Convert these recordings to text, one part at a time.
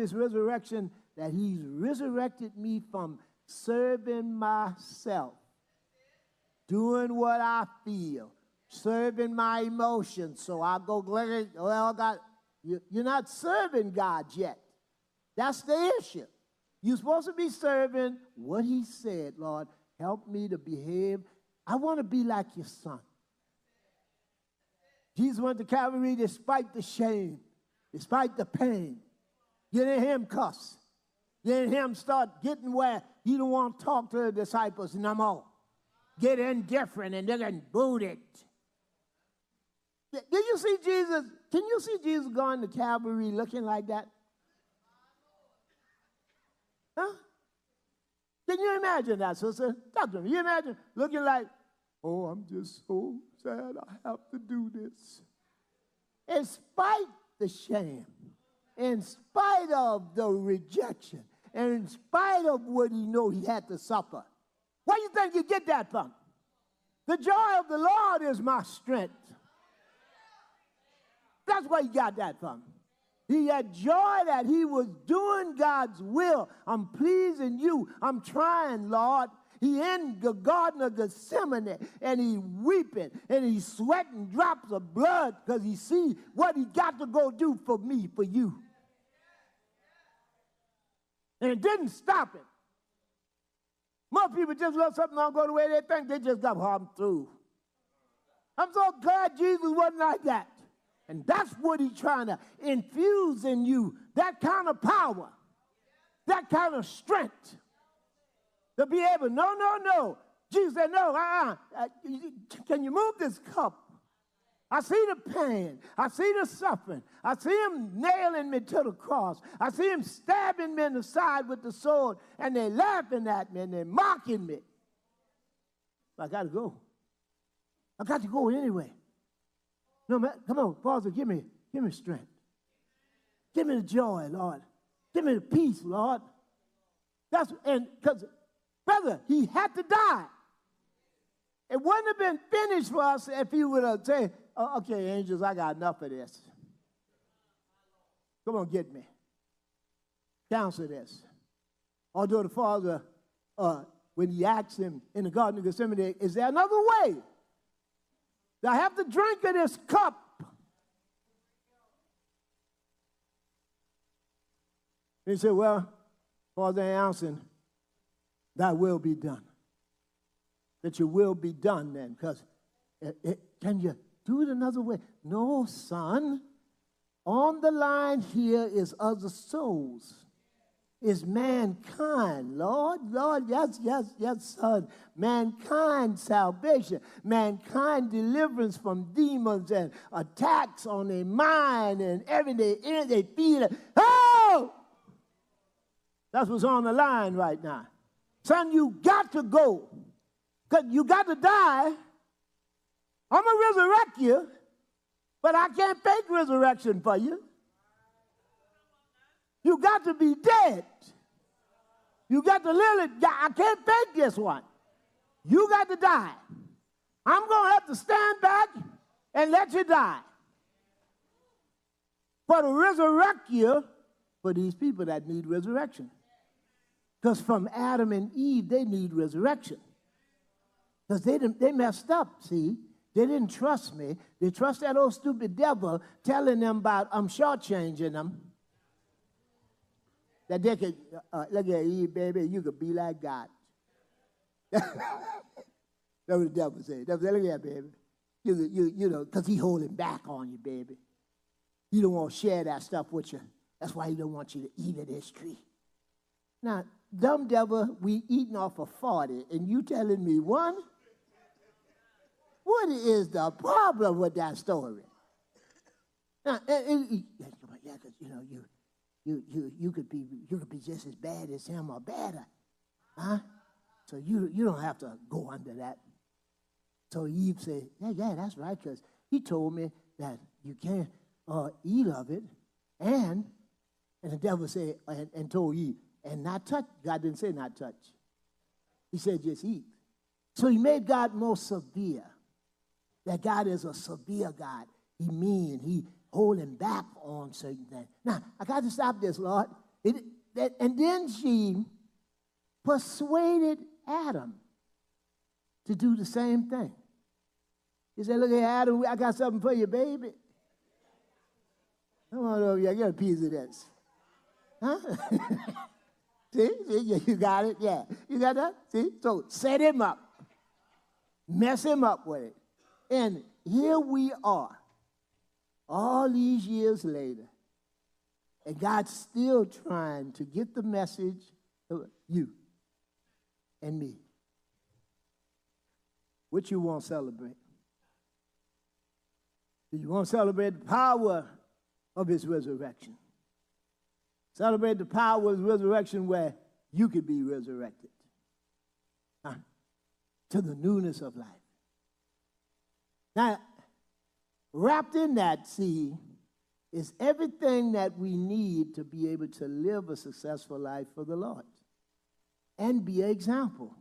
His resurrection, that he's resurrected me from serving myself, doing what I feel, serving my emotions. So I go, well, God, you're not serving God yet. That's the issue. You're supposed to be serving what he said, Lord, help me to behave. I want to be like your son. Jesus went to Calvary despite the shame, despite the pain. You didn't hear him cuss. You didn't hear him start getting where he don't want to talk to the disciples no more. Get indifferent and they're getting booted. Did you see Jesus? Can you see Jesus going to Calvary looking like that? Huh? Can you imagine that, sister? Talk to me. You imagine looking like, oh, I'm just so sad I have to do this. In spite the shame, in spite of the rejection, and in spite of what he knew he had to suffer. Where do you think you get that from? The joy of the Lord is my strength. That's where he got that from. He had joy that he was doing God's will. I'm pleasing you. I'm trying, Lord. He in the Garden of Gethsemane, and he weeping, and he's sweating drops of blood because he see what he got to go do for me, for you. And it didn't stop him. Most people just let something not go the way they think. They just got harmed through. I'm so glad Jesus wasn't like that. And that's what he's trying to infuse in you, that kind of power, that kind of strength. To be able, no. Jesus said, no, can you move this cup? I see the pain. I see the suffering. I see him nailing me to the cross. I see him stabbing me in the side with the sword, and they're laughing at me, and they're mocking me. I got to go. I got to go anyway. No, man, come on, Father, give me strength. Give me the joy, Lord. Give me the peace, Lord. And because, brother, he had to die. It wouldn't have been finished for us if he would have said, oh, okay, angels, I got enough of this. Come on, get me. Counsel this. Although the Father, when he asked him in the Garden of Gethsemane, is there another way? Do I have to drink of this cup? He said, well, Father answered, thy will be done. That your will be done then, because can you do it another way? No, son. On the line here is other souls. Is mankind, Lord, yes, son. Mankind salvation, mankind deliverance from demons and attacks on their mind and everything they feel. Oh! That's what's on the line right now. Son, you got to go. Because you got to die. I'm going to resurrect you, but I can't fake resurrection for you. You got to be dead. You got to live it. I can't fake this one. You got to die. I'm going to have to stand back and let you die. But to resurrect you for these people that need resurrection. Because from Adam and Eve, they need resurrection. Because they messed up, see. They didn't trust me. They trust that old stupid devil telling them about I'm shortchanging them. That they could, look at Eve, baby, you could be like God. That's what the devil said. The devil said, look at that, baby. You know, because he holding back on you, baby. He don't want to share that stuff with you. That's why he don't want you to eat of this tree. Now, dumb devil, we eating off of 40, and you telling me one? What is the problem with that story? Now, yeah, because, you know, you could be just as bad as him or better, huh? So you don't have to go under that. So Eve said, yeah, that's right, because he told me that you can't eat of it, and the devil said and told Eve, and not touch. God didn't say not touch. He said just eat. So he made God more severe. That God is a severe God. He mean. He holding back on certain things. Now, I got to stop this, Lord. And then she persuaded Adam to do the same thing. He said, look here, Adam, I got something for you, baby. Come on over here, get a piece of this. Huh? See, you got it? Yeah. You got that? See? So set him up. Mess him up with it. And here we are, all these years later, and God's still trying to get the message to you and me. What you want to celebrate? Do you want to celebrate the power of his resurrection? Celebrate the power of his resurrection where you could be resurrected to the newness of life. Now, wrapped in that, see, is everything that we need to be able to live a successful life for the Lord and be an example.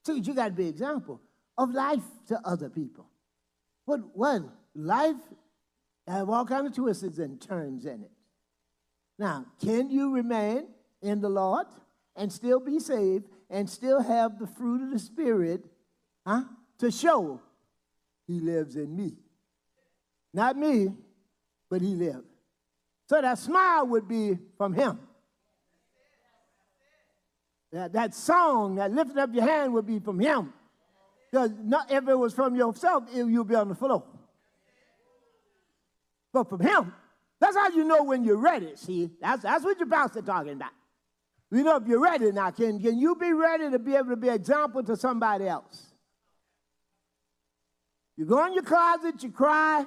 So you got to be an example of life to other people. But one, life have all kinds of twists and turns in it. Now, can you remain in the Lord and still be saved and still have the fruit of the Spirit to show he lives in me? Not me, but he lives. So that smile would be from him. That song, that lifting up your hand would be from him. Because not if it was from yourself, you'll be on the floor. But from him, that's how you know when you're ready, see? That's what your pastor talking about. You know if you're ready now. Can you be ready to be able to be an example to somebody else? You go in your closet, you cry,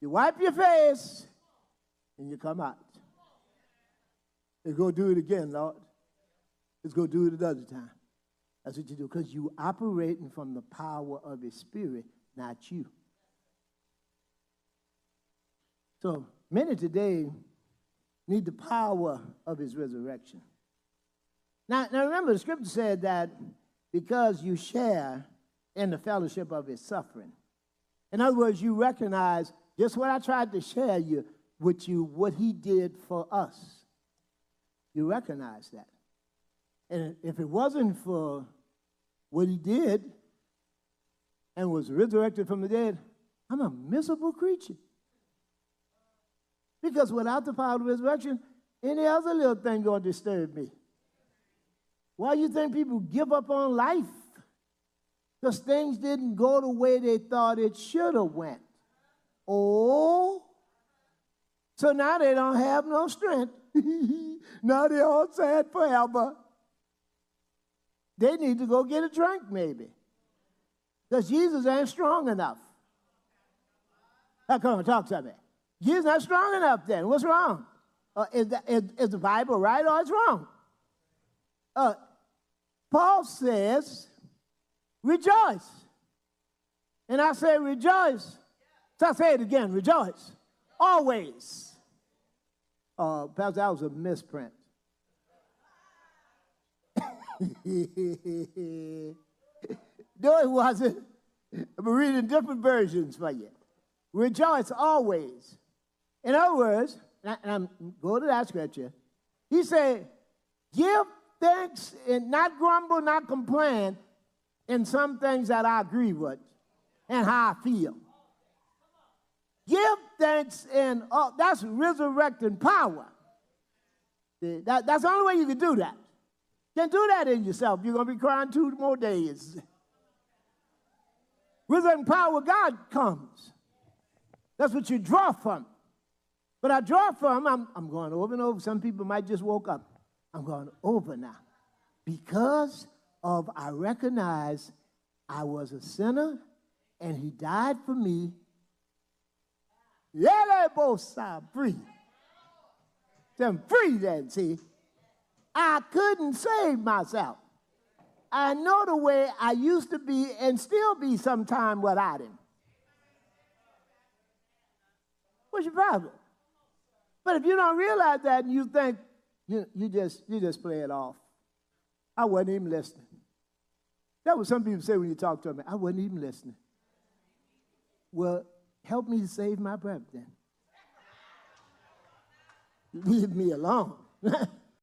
you wipe your face, and you come out. Let's go do it again, Lord. Let's go do it another time. That's what you do, because you operating from the power of his Spirit, not you. So many today need the power of his resurrection. Now remember, the scripture said that because you share in the fellowship of his suffering. In other words, you recognize just what I tried to share with you, what he did for us. You recognize that. And if it wasn't for what he did and was resurrected from the dead, I'm a miserable creature. Because without the power of resurrection, any other little thing going to disturb me. Why do you think people give up on life? Because things didn't go the way they thought it should have went. Oh, so now they don't have no strength. Now they're all sad forever. They need to go get a drink maybe. Because Jesus ain't strong enough. Now come on, talk to me. Jesus not strong enough then. What's wrong? Is the Bible right or it's wrong? Paul says, rejoice. And I say rejoice. So I say it again, rejoice. Always. Pastor, that was a misprint. No, it wasn't. I'm reading different versions for you. Rejoice always. In other words, and I'm go to that scripture, he said, give thanks and not grumble, not complain in some things that I agree with and how I feel. Give thanks and that's resurrecting power. See, that's the only way you can do that. You can't do that in yourself. You're going to be crying 2 more days. Resurrecting power, God comes. That's what you draw from. But I draw from, I'm going over and over. Some people might just woke up. I'm going over now. Because of I recognize I was a sinner and he died for me. Yeah, they both sound free. I'm free then, see. I couldn't save myself. I know the way I used to be and still be sometime without him. What's your problem? But if you don't realize that and you think you just play it off. I wasn't even listening. That's what some people say when you talk to me. I wasn't even listening. Well, help me to save my breath then. Leave me alone.